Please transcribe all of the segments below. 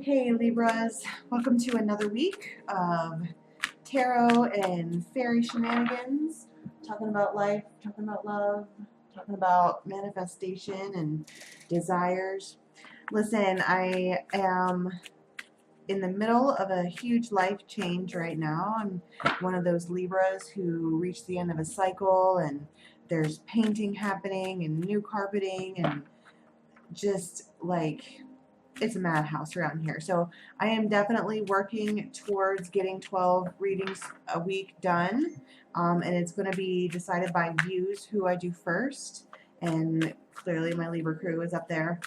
Hey Libras, welcome to another week of tarot and fairy shenanigans, talking about life, talking about love, talking about manifestation and desires. Listen, I am in the middle of a huge life change right now. I'm one of those Libras who reached the end of a cycle, and there's painting happening and new carpeting and just like it's a madhouse around here. So I am definitely working towards getting 12 readings a week done. And it's going to be decided by views who I do first. And clearly my Libra crew is up there.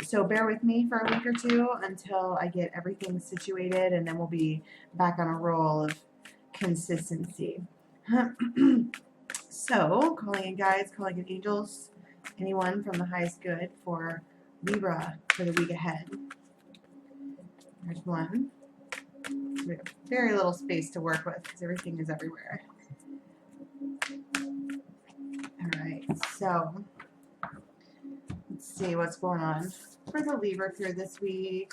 So bear with me for a week or two until I get everything situated, and then we'll be back on a roll of consistency. So calling in guides, calling in angels, anyone from the highest good for Libra for the week ahead. There's one. So we have very little space to work with because everything is everywhere. Alright, so let's see what's going on for the Libra through this week.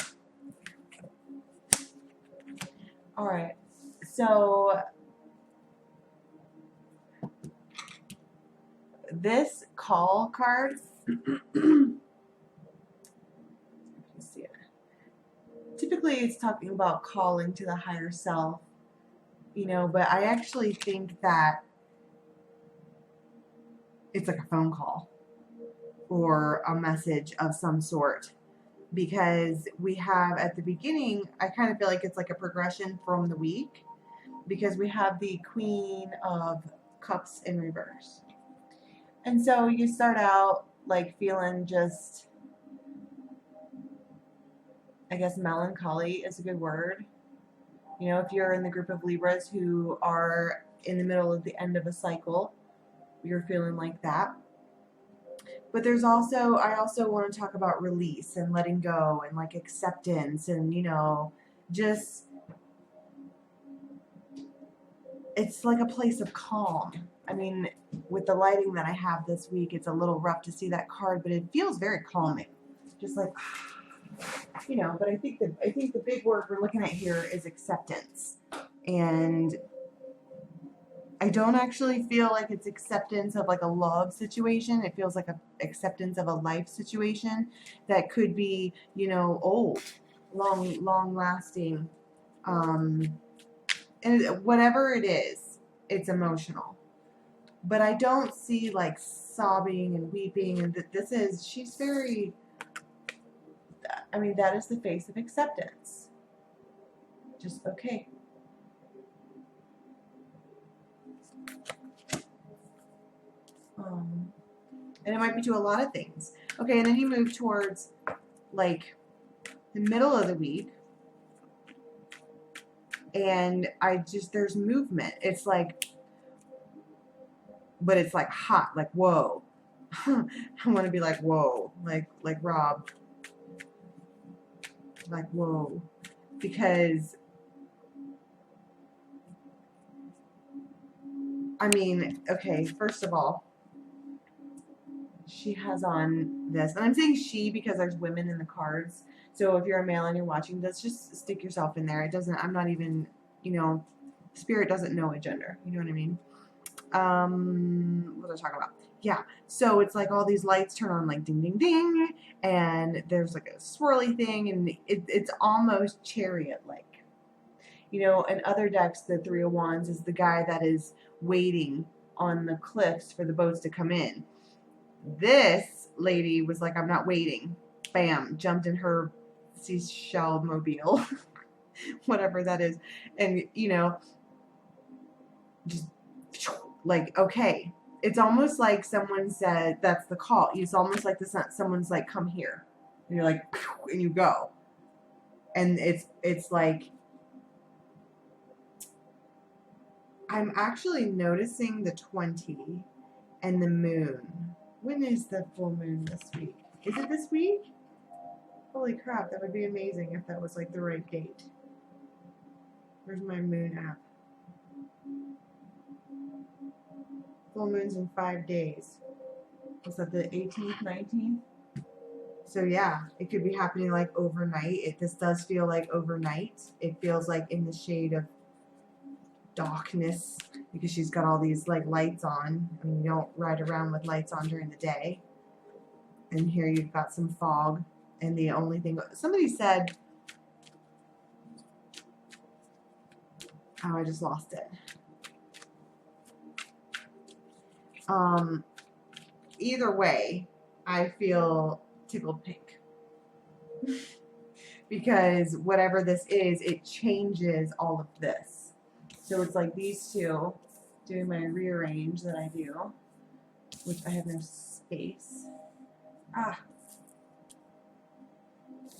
Alright, so this call card typically it's talking about calling to the higher self, you know, but I actually think that it's like a phone call or a message of some sort, because we have at the beginning, I kind of feel like it's like a progression from the week, because we have the Queen of Cups in reverse. And so you start out like feeling just, I guess melancholy is a good word. You know, if you're in the group of Libras who are in the middle of the end of a cycle, you're feeling like that. But there's also, I also want to talk about release and letting go and like acceptance and, you know, just, it's like a place of calm. I mean, with the lighting that I have this week, it's a little rough to see that card, but it feels very calming. Just like, you know, but I think the big word we're looking at here is acceptance. And I don't actually feel like it's acceptance of like a love situation. It feels like a acceptance of a life situation that could be, you know, old, long lasting. And whatever it is, it's emotional. But I don't see like sobbing and weeping, and this is, she's very, I mean, that is the face of acceptance. Just okay. And it might be to a lot of things. Okay, and then you move towards like the middle of the week, and there's movement. It's like, but it's like hot, like whoa. I want to be like whoa, like Rob, like whoa, because I mean, okay, first of all, she has on this, and I'm saying she because there's women in the cards. So if you're a male and you're watching this, just stick yourself in there. It doesn't, I'm not even, you know, spirit doesn't know a gender. You know what I mean? What was I talking about? Yeah. So it's like all these lights turn on like ding, ding, ding. And there's like a swirly thing, and it's almost chariot-like. You know, in other decks, the Three of Wands is the guy that is waiting on the cliffs for the boats to come in. This lady was like, I'm not waiting. Bam, jumped in her seashell mobile, whatever that is. And, you know, just like, okay. It's almost like someone said, that's the call. It's almost like someone's like, come here. And you're like, and you go. And it's like, I'm actually noticing the 20 and the moon. When is the full moon this week? Is it this week? Holy crap, that would be amazing if that was like the right date. Where's my moon app? Full moon's in 5 days. Was that the 18th, 19th? So yeah, it could be happening like overnight. This does feel like overnight. It feels like in the shade of darkness because she's got all these like lights on. I mean, you don't ride around with lights on during the day. And here you've got some fog. And the only thing, somebody said, oh, I just lost it. Either way, I feel tickled pink. Because whatever this is, it changes all of this. So it's like these two doing my rearrange that I do, which I have no space.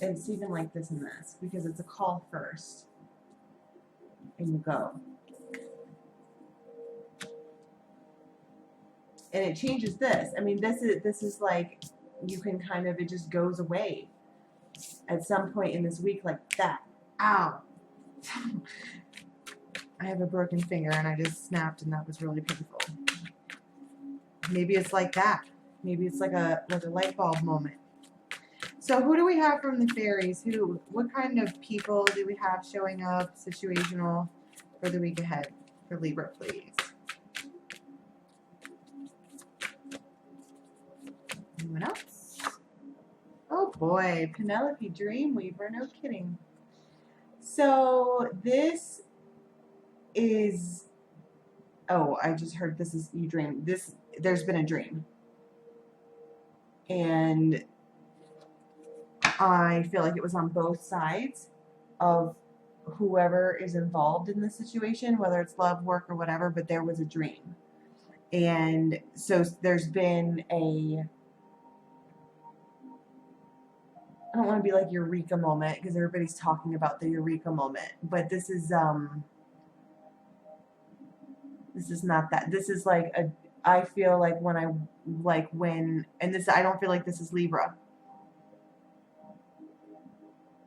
And it's even like this and this because it's a call first and you go. And it changes this. I mean, this is like, you can kind of, it just goes away at some point in this week like that. Ow. I have a broken finger and I just snapped and that was really painful. Maybe it's like that. Maybe it's like a light bulb moment. So who do we have from the fairies? What kind of people do we have showing up situational for the week ahead for Libra, please? Anyone else? Oh boy, Penelope Dreamweaver, no kidding. So this is, oh, I just heard this is, you dream, this, there's been a dream. And I feel like it was on both sides of whoever is involved in the situation, whether it's love, work, or whatever, but there was a dream. And so there's been a, I don't want to be like eureka moment because everybody's talking about the eureka moment, but this is not that. This is like a, I feel like when I, like when, and this, I don't feel like this is Libra.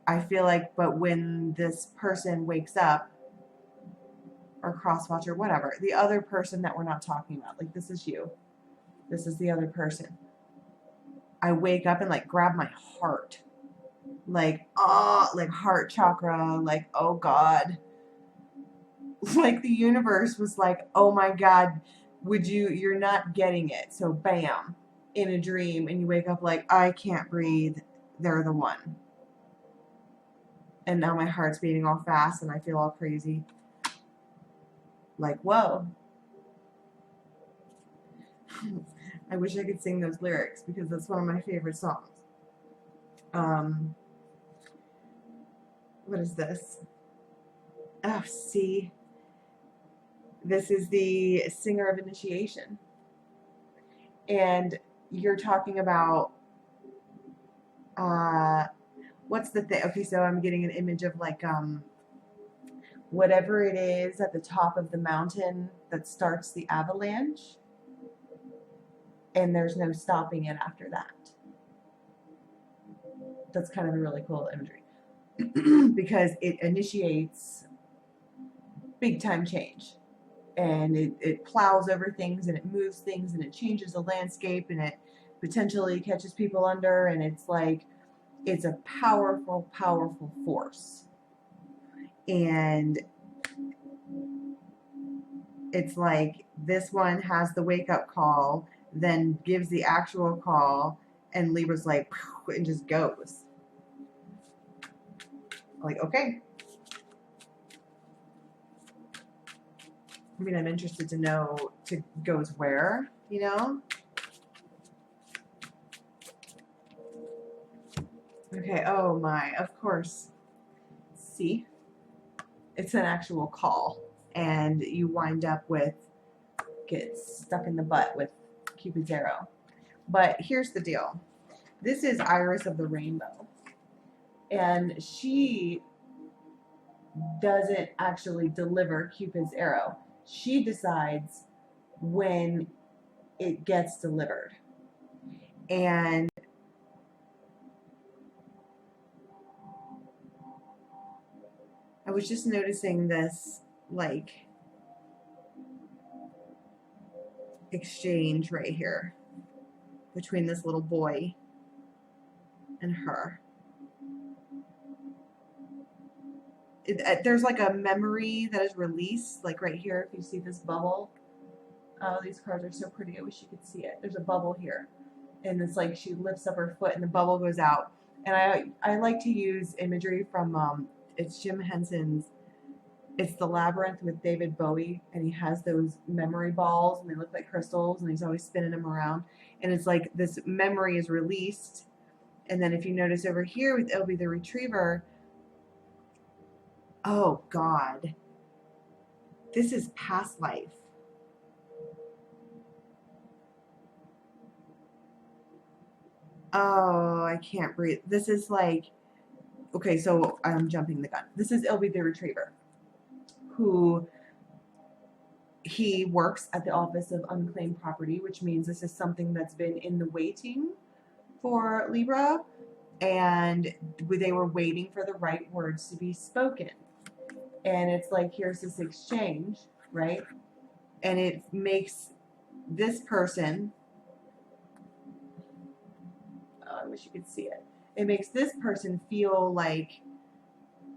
I feel like, but when this person wakes up, or crosswatch or whatever, the other person that we're not talking about, like this is you, this is the other person. I wake up and like grab my heart, like, oh, like heart chakra, like, oh God. Like the universe was like, oh my God, you're not getting it. So bam, in a dream, and you wake up like, I can't breathe, they're the one. And now my heart's beating all fast and I feel all crazy. Like, whoa. I wish I could sing those lyrics because that's one of my favorite songs. What is this? Oh, see. This is the singer of initiation. And you're talking about, what's the thing? Okay, so I'm getting an image of like, whatever it is at the top of the mountain that starts the avalanche, and there's no stopping it after that. That's kind of a really cool imagery because it initiates big time change, and it plows over things and it moves things and it changes the landscape and it potentially catches people under, and it's like, it's a powerful, powerful force. And it's like this one has the wake up call, then gives the actual call, and Libra's like, and just goes. Like, okay. I mean, I'm interested to know to goes where, you know? Okay, oh my, of course. See? It's an actual call. And you wind up with, get stuck in the butt with Cupid's arrow. But here's the deal. This is Iris of the Rainbow. And she doesn't actually deliver Cupid's arrow. She decides when it gets delivered. And I was just noticing this, like, exchange right here between this little boy and her. There's like a memory that is released, like right here, if you see this bubble. Oh, these cards are so pretty. I wish you could see it. There's a bubble here. And it's like she lifts up her foot and the bubble goes out. And I like to use imagery from, it's Jim Henson's, it's The Labyrinth with David Bowie. And he has those memory balls and they look like crystals and he's always spinning them around. And it's like this memory is released. And then if you notice over here with Ilby the Retriever, oh God, this is past life. Oh, I can't breathe. This is like, okay, so I'm jumping the gun. This is Ilby the Retriever, who he works at the Office of Unclaimed Property, which means this is something that's been in the waiting for Libra, and they were waiting for the right words to be spoken. And it's like, here's this exchange, right? And it makes this person, oh, I wish you could see it. It makes this person feel like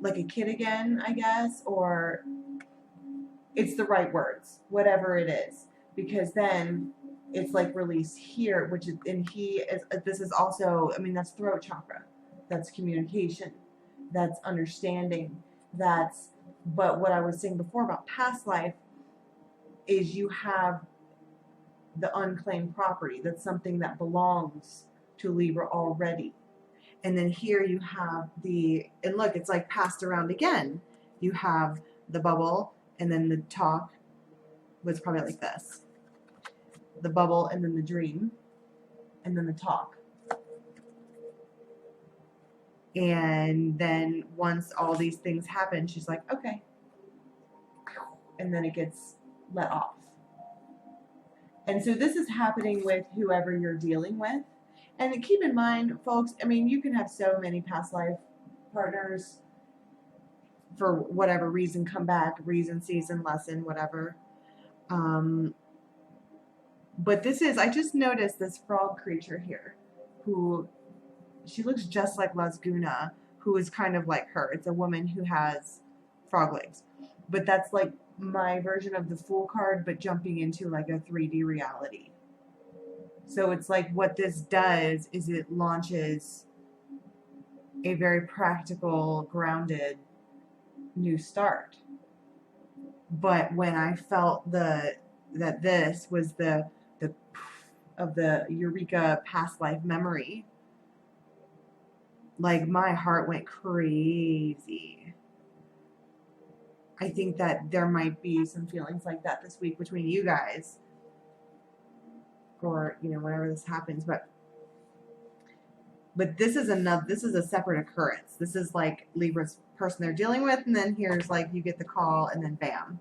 a kid again, I guess, or it's the right words, whatever it is, because then it's like released here, which is, and he is, this is also, I mean, that's throat chakra, that's communication, that's understanding, that's, but what I was saying before about past life is you have the unclaimed property. That's something that belongs to Libra already. And then here you have and look, it's like passed around again. You have the bubble, and then the talk was probably like this. The bubble, and then the dream, and then the talk. And then once all these things happen, she's like, okay. And then it gets let off. And so this is happening with whoever you're dealing with. And keep in mind, folks, I mean, you can have so many past life partners for whatever reason, come back, reason, season, lesson, whatever. But this is, I just noticed this frog creature here, who, she looks just like Lasguna, who is kind of like her. It's a woman who has frog legs. But that's like my version of the Fool card, but jumping into like a 3D reality. So it's like what this does is it launches a very practical, grounded new start. But when I felt that this was the of the Eureka past life memory, like my heart went crazy. I think that there might be some feelings like that this week between you guys, or you know, whenever this happens. But this is a separate occurrence. This is like Libra's person they're dealing with, and then here's like you get the call, and then bam.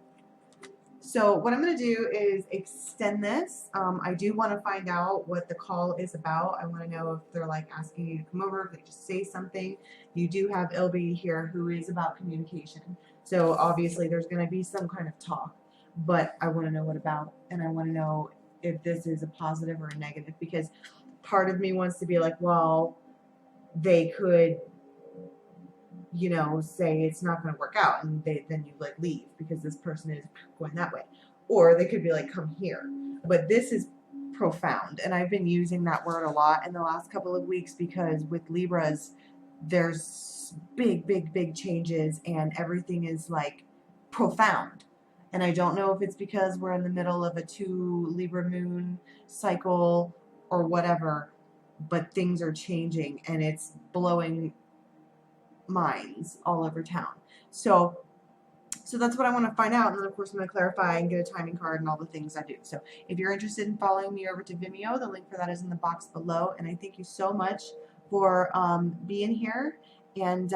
So what I'm going to do is extend this. I do want to find out what the call is about. I want to know if they're like asking you to come over, if they just say something. You do have Ilby here, who is about communication. So obviously there's going to be some kind of talk, but I want to know what about, and I want to know if this is a positive or a negative, because part of me wants to be like, well, they could, you know, say it's not going to work out, and then you like leave because this person is going that way. Or they could be like, come here. But this is profound, and I've been using that word a lot in the last couple of weeks because with Libras, there's big changes, and everything is like profound. And I don't know if it's because we're in the middle of a 2 Libra moon cycle or whatever, but things are changing, and it's blowing minds all over town. So that's what I want to find out, and then of course I'm going to clarify and get a timing card and all the things I do. So if you're interested in following me over to Vimeo, the link for that is in the box below, and I thank you so much for being here, and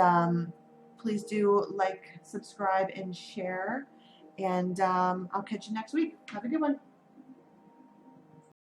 please do like, subscribe, and share, and I'll catch you next week. Have a good one.